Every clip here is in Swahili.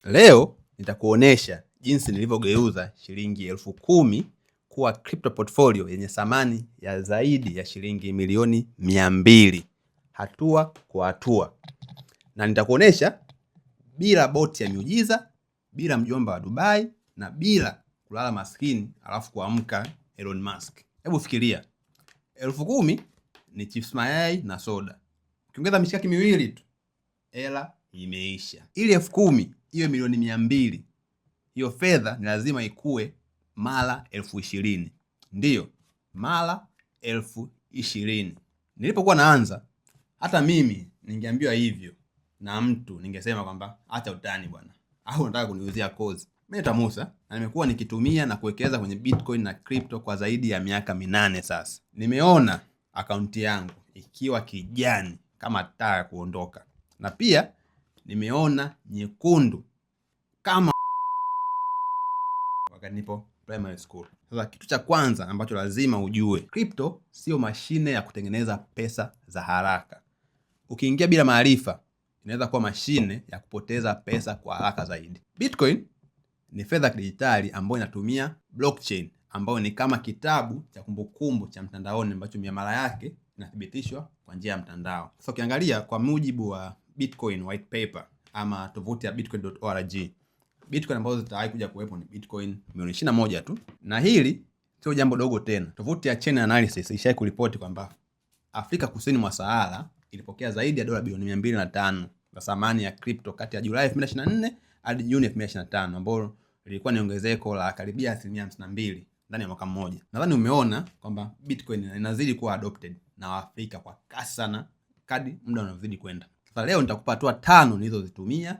Leo nitakuonesha jinsi nilivyogeuza shilingi 10,000 kuwa crypto portfolio yenye thamani ya zaidi ya shilingi milioni 200 hatua kwa hatua, na nitakuonesha bila boti ya miujiza, bila mjomba wa Dubai na bila kulala maskini alafu kuamka Elon Musk. Hebu fikiria, 10,000 ni chips mayai na soda, ukiongeza mishikaki miwili tu hela imeisha. Ili 10,000 iwe milioni 200, hiyo fedha ni lazima ikue mara 20,000. Ndiyo, mara 20,000. Nilipokuwa naanza, hata mimi ningeambiwa hivyo na mtu, ningesema kwamba acha utani bwana, au unataka kuniuzia kozi. Mimi tamusa na nimekuwa nikitumia na kuwekeza kwenye Bitcoin na crypto kwa zaidi ya miaka 8 sasa. Nimeona akaunti yangu ikiwa kijani kama taa ya kuondoka, na pia nimeona nyekundu kama wakati nipo primary school. Sasa kitu cha kwanza ambacho lazima ujue, crypto sio mashine ya kutengeneza pesa za haraka. Ukiingia bila maarifa, inaweza kuwa mashine ya kupoteza pesa kwa haraka zaidi. Bitcoin ni fedha kidijitali ambayo inatumia blockchain, ambayo ni kama kitabu cha kumbukumbu cha mtandaoni ambacho miamala yake inathibitishwa kwa njia ya mtandao. Sasa ukiangalia kwa mujibu wa Bitcoin white paper ama tovuti ya bitcoin.org, Bitcoin ambazo zitawahi kuja kuwepo ni Bitcoin milioni 21 tu. Na hili sio jambo dogo tena. Tovuti ya Chain Analysis ishai kuripoti kwamba Afrika Kusini mwa Sahara ilipokea zaidi ya dola bilioni 205 za thamani ya crypto kati ya Julai 2024 hadi Juni 2025, ambapo lilikuwa ni ongezeko la karibia 52% ndani ya mwaka mmoja. Nadhani umeona kwamba Bitcoin inazidi kuwa adopted na Waafrika kwa kasi sana kadri muda unavyozidi kwenda. Sasa leo nitakupa hatua 5 nilizozitumia,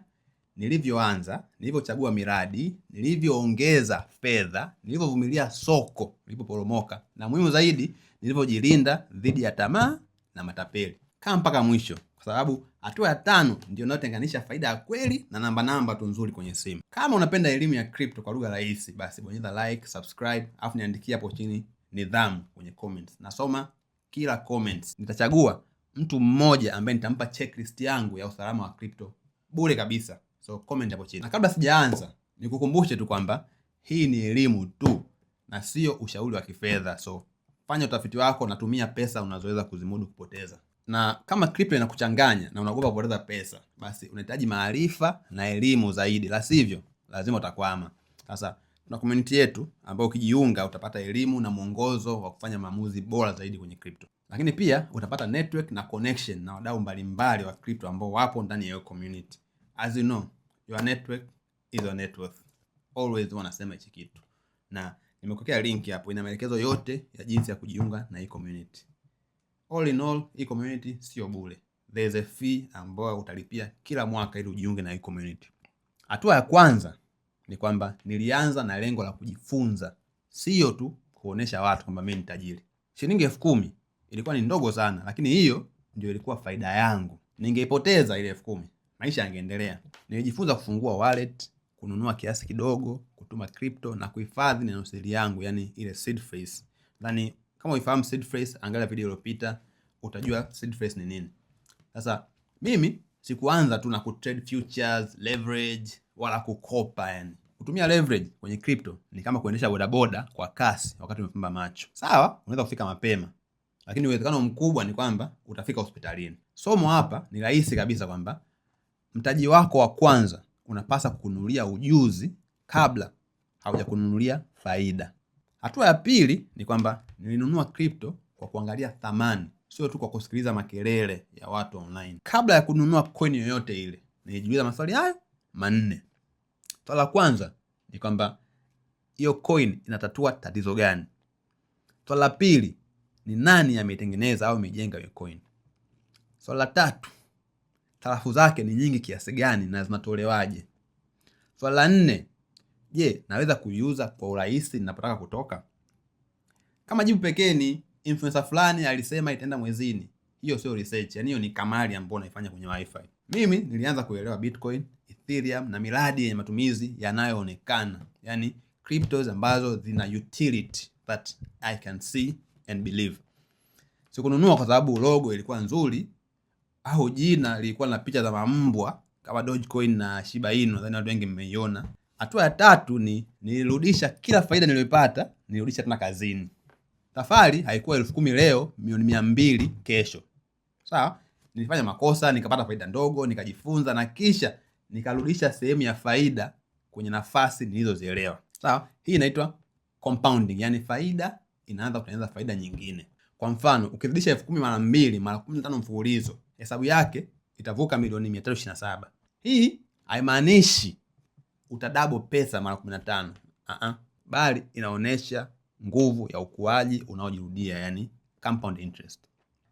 nilivyoanza, nilivyochagua miradi, nilivyoongeza fedha, nilivyovumilia soko lilipoporomoka, na muhimu zaidi, nilivyojilinda dhidi ya tamaa na matapeli. Kama mpaka mwisho, kwa sababu hatua ya 5 ndio inayotenganisha faida ya kweli na namba tu nzuri kwenye simu. Kama unapenda elimu ya crypto kwa lugha rahisi, basi bonyeza like, subscribe, afu niandikia hapo chini nidhamu kwenye comments. Nasoma kila comments. Nitachagua mtu mmoja ambaye nitampa checklist yangu ya usalama wa crypto bure kabisa. So comment hapo chini. Na kabla sijaanza, nikukumbushe tu kwamba hii ni elimu tu na sio ushauri wa kifedha. So fanya utafiti wako na tumia pesa unazoweza kuzimudu kupoteza. Na kama crypto inakuchanganya na unaogopa kupoteza pesa, basi unahitaji maarifa na elimu zaidi, la sivyo lazima utakwama. Sasa tuna community yetu ambayo ukijiunga utapata elimu na mwongozo wa kufanya maamuzi bora zaidi kwenye crypto. Lakini pia utapata network na connection na wadau mbalimbali wa crypto ambao wapo ndani ya hiyo community. As you know, your network is your net worth. Always wanasema hichi kitu. Na nimekuwekea link hapo, ina maelekezo yote ya jinsi ya kujiunga na hii community. All in all, hii community sio bure. There is a fee ambayo utalipia kila mwaka ili ujiunge na hii community. Hatua ya kwanza ni kwamba nilianza na lengo la kujifunza, sio tu kuonesha watu kwamba mimi ni tajiri. Shilingi 10,000 ilikuwa ni ndogo sana, lakini hiyo ndio ilikuwa faida yangu. Ningeipoteza ile 10,000, maisha yangeendelea. Nilijifunza kufungua wallet, kununua kiasi kidogo, kutuma crypto na kuhifadhi nenosiri yangu, yani ile seed phrase. Ndani kama uifahamu seed phrase, angalia video iliyopita utajua seed phrase ni nini. Sasa mimi sikuanza tu na kutrade futures, leverage wala kukopa yani. Kutumia leverage kwenye crypto ni kama kuendesha bodaboda kwa kasi wakati umefumba macho. Sawa, unaweza kufika mapema, lakini uwezekano mkubwa ni kwamba utafika hospitalini. Somo hapa ni rahisi kabisa kwamba mtaji wako wa kwanza unapaswa kukununulia ujuzi kabla haujakununulia faida. Hatua ya pili ni kwamba nilinunua crypto kwa kuangalia thamani, sio tu kwa kusikiliza makelele ya watu online. Kabla ya kununua coin yoyote ile, nilijiuliza maswali haya 4. Swali la kwanza ni kwamba hiyo coin inatatua tatizo gani? Swali la pili ni nani ameitengeneza au amejenga hiyo coin? Swali la tatu, tarafu zake ni nyingi kiasi gani na zinatolewaje? Swali la 4, je, naweza kuiuza kwa urahisi ninapotaka kutoka? Kama jibu pekee ni influencer fulani alisema itaenda mwezini, hiyo sio research, yani hiyo ni kamari ambayo unaifanya kwenye wifi. Mimi nilianza kuelewa Bitcoin, Ethereum na miradi yenye matumizi yanayoonekana, yani cryptos ambazo zina utility that I can see and believe. Sikununua kwa sababu logo ilikuwa nzuri au jina lilikuwa na picha za mambwa kama Dogecoin na Shiba Inu, nadhani watu wengi mmeiona. Hatua ya tatu ni nilirudisha kila faida niliyopata, nilirudisha tena kazini. Safari haikuwa 10,000 leo, milioni 200 kesho. Sawa? Nilifanya makosa, nikapata faida ndogo, nikajifunza na kisha nikarudisha sehemu ya faida kwenye nafasi nilizozielewa. Sawa? Hii inaitwa compounding, yani faida inaanza kutengeneza faida nyingine. Kwa mfano, ukirudisha 10,000 mara 2 mara 15 mfululizo, hesabu yake itavuka milioni 327. Hii haimaanishi utadouble pesa mara 15. Bali inaonesha nguvu ya ukuaji unaojirudia, yani compound interest.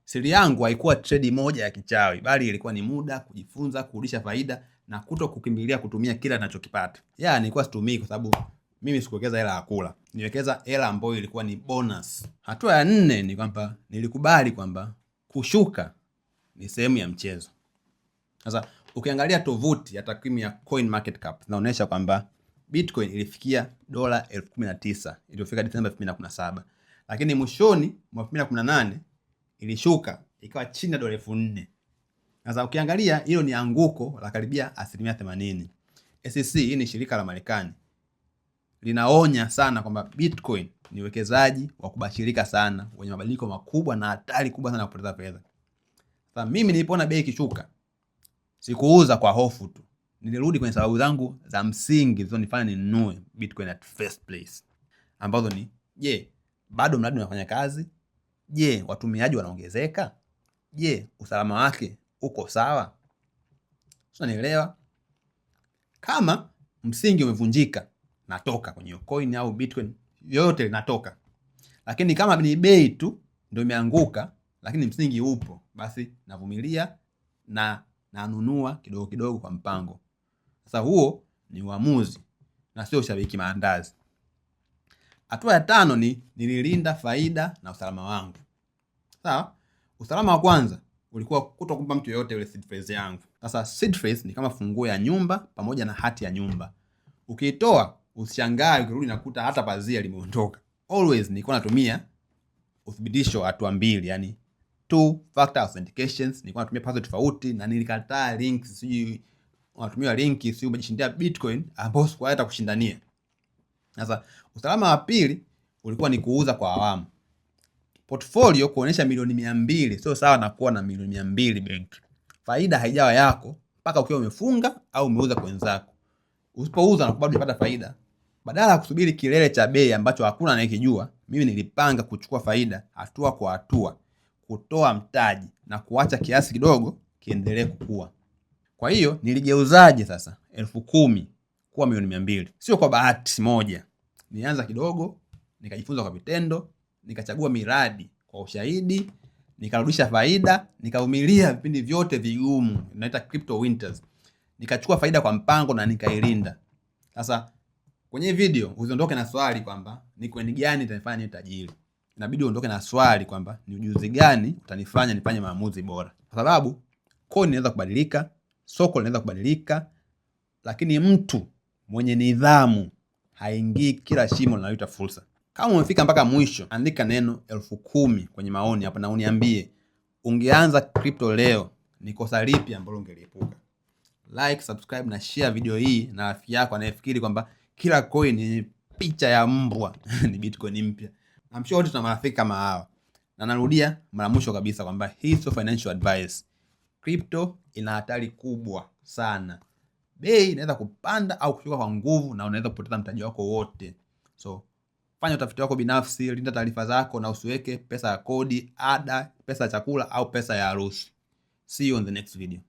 Siri yangu haikuwa trade moja ya kichawi, bali ilikuwa ni muda, kujifunza, kurudisha faida na kuto kukimbilia kutumia kila ninachokipata. Nilikuwa situmii kwa sababu mimi sikuwekeza hela ya kula. Niliwekeza hela ambayo ilikuwa ni bonus. Hatua ya 4 ni kwamba nilikubali kwamba kushuka ni sehemu ya mchezo. Sasa ukiangalia tovuti ya takwimu ya CoinMarketCap inaonyesha kwamba Bitcoin ilifikia $19,000 iliyofika Disemba 2017. Lakini mwishoni mwa 2018 ilishuka ikawa chini ya $4,000. Sasa ukiangalia hilo ni anguko la karibia 80%. SEC, hii ni shirika la Marekani, linaonya sana kwamba Bitcoin ni uwekezaji wa kubashirika sana, wenye mabadiliko makubwa na hatari kubwa sana ya kupoteza fedha. Sasa mimi nilipoona bei ikishuka, sikuuza kwa hofu tu. Nilirudi kwenye sababu zangu za msingi zilizonifanya ninunue Bitcoin at first place. Ambazo ni, je, bado mradi unafanya kazi? Je, watumiaji wanaongezeka? Je, usalama wake uko sawa? Unanielewa? Kama msingi umevunjika, natoka kwenye coin au Bitcoin yote linatoka. Lakini kama ni bei tu ndio imeanguka lakini msingi upo, basi navumilia na nanunua kidogo kidogo kwa mpango. Sasa huo ni uamuzi na sio shabiki maandazi. Hatua ya 5 ni nililinda faida na usalama wangu. Sawa? Usalama wa kwanza ulikuwa kutokumpa mtu yoyote yule seed phrase yangu. Sasa seed phrase ni kama funguo ya nyumba pamoja na hati ya nyumba. Ukiitoa usishangae ukirudi nakuta hata pazia limeondoka. Always nilikuwa natumia uthibitisho hatua 2, yani 2 factor authentications. Nilikuwa natumia password tofauti na nilikataa links, sijui unatumia linki sio umejishindia Bitcoin ambapo sikuwa hata kushindania. Sasa usalama wa pili ulikuwa ni kuuza kwa awamu. Portfolio kuonesha milioni 200 sio sawa na kuwa na milioni 200 benki. Faida haijawa yako mpaka ukiwa umefunga au umeuza kwa wenzako. Usipouza na bado unapata faida. Badala ya kusubiri kilele cha bei ambacho hakuna anayekijua, mimi nilipanga kuchukua faida hatua kwa hatua, kutoa mtaji na kuacha kiasi kidogo kiendelee kukua. Kwa hiyo niligeuzaje sasa 10,000 kuwa milioni 200? Sio kwa bahati moja. Nianza kidogo, nikajifunza kwa vitendo, nikachagua miradi kwa ushahidi, nikarudisha faida, nikavumilia vipindi vyote vigumu, inaita crypto winters. Nikachukua faida kwa mpango na nikailinda. Sasa kwenye video usiondoke na swali kwamba ni coin gani itanifanya niwe tajiri. Inabidi uondoke na swali kwamba ni ujuzi gani utanifanya nifanye maamuzi bora. Kwa sababu coin inaweza kubadilika, soko linaweza kubadilika, lakini mtu mwenye nidhamu haingii kila shimo linaloita fursa. Kama umefika mpaka mwisho, andika neno 10,000 kwenye maoni hapa na uniambie ungeanza crypto leo, ni kosa lipi ambalo ungeliepuka. Like, subscribe na share video hii na rafiki yako anayefikiri kwamba kila coin yenye picha ya mbwa ni Bitcoin mpya. I'm sure wote tuna marafiki kama hawa. Na narudia mara mwisho kabisa kwamba hii sio financial advice. Crypto ina hatari kubwa sana. Bei inaweza kupanda au kushuka kwa nguvu na unaweza kupoteza mtaji wako wote. So fanya utafiti wako binafsi, linda taarifa zako na usiweke pesa ya kodi, ada, pesa ya chakula au pesa ya harusi. See you on the next video.